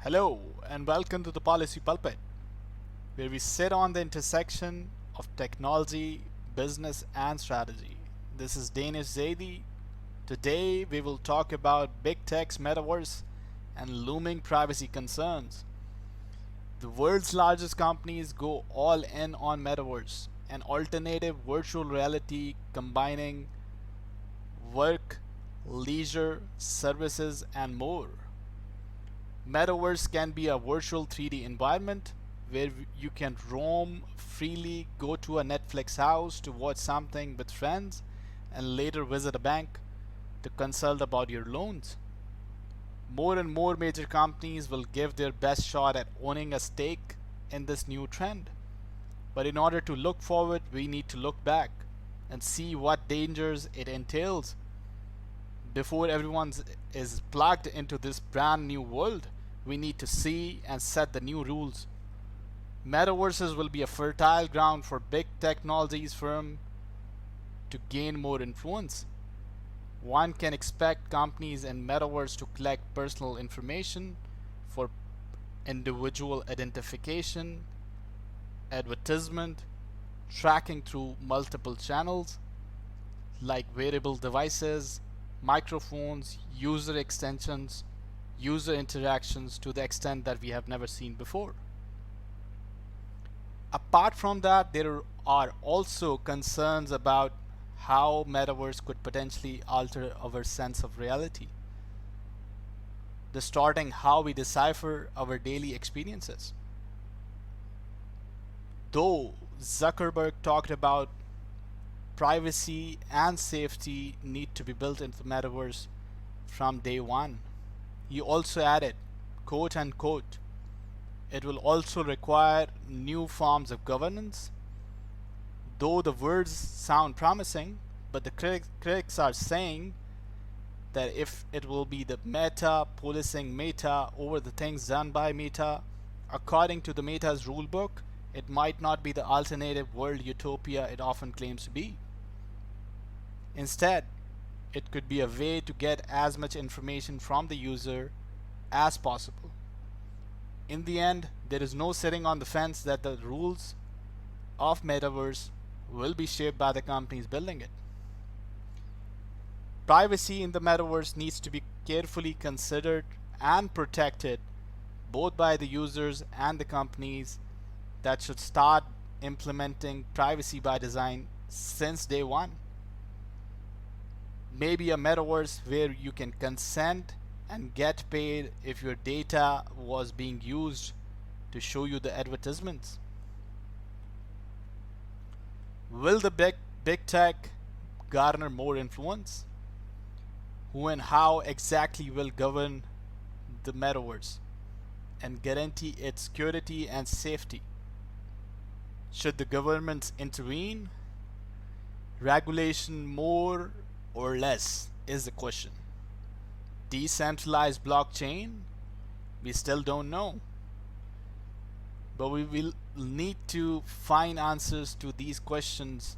Hello, and welcome to the Policy Pulpit, where we sit on the intersection of technology, business, and strategy. This is Danish Zaidi. Today, we will talk about big tech's metaverse and looming privacy concerns. The world's largest companies go all in on metaverse, an alternative virtual reality combining work, leisure, services, and more. Metaverse can be a virtual 3D environment where you can roam freely, go to a Netflix house to watch something with friends, and later visit a bank to consult about your loans. More and more major companies will give their best shot at owning a stake in this new trend. But in order to look forward, we need to look back and see what dangers it entails before everyone is plugged into this brand new world. We need to see and set the new rules. Metaverses will be a fertile ground for big technologies firms to gain more influence. One can expect companies in metaverse to collect personal information for individual identification, advertisement, tracking through multiple channels like wearable devices, microphones, user extensions, user interactions to the extent that we have never seen before. Apart from that, there are also concerns about how metaverse could potentially alter our sense of reality, distorting how we decipher our daily experiences. Though Zuckerberg talked about privacy and safety need to be built into the metaverse from day one, he also added, quote unquote, it will also require new forms of governance. Though the words sound promising, but the critics are saying that if it will be the Meta policing Meta over the things done by Meta, according to the Meta's rulebook, it might not be the alternative world utopia it often claims to be. Instead, it could be a way to get as much information from the user as possible. In the end, there is no sitting on the fence that the rules of metaverse will be shaped by the companies building it. Privacy in the metaverse needs to be carefully considered and protected both by the users and the companies that should start implementing privacy by design since day one. Maybe a metaverse where you can consent and get paid if your data was being used to show you the advertisements. Will the big tech garner more influence? Who and how exactly will govern the metaverse and guarantee its security and safety? Should the governments intervene? Regulation more or less is the question. Decentralized blockchain? We still don't know. But we will need to find answers to these questions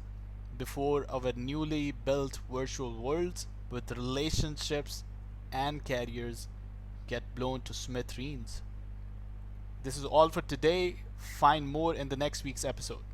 before our newly built virtual worlds with relationships and carriers get blown to smithereens. This is all for today. Find more in the next week's episode.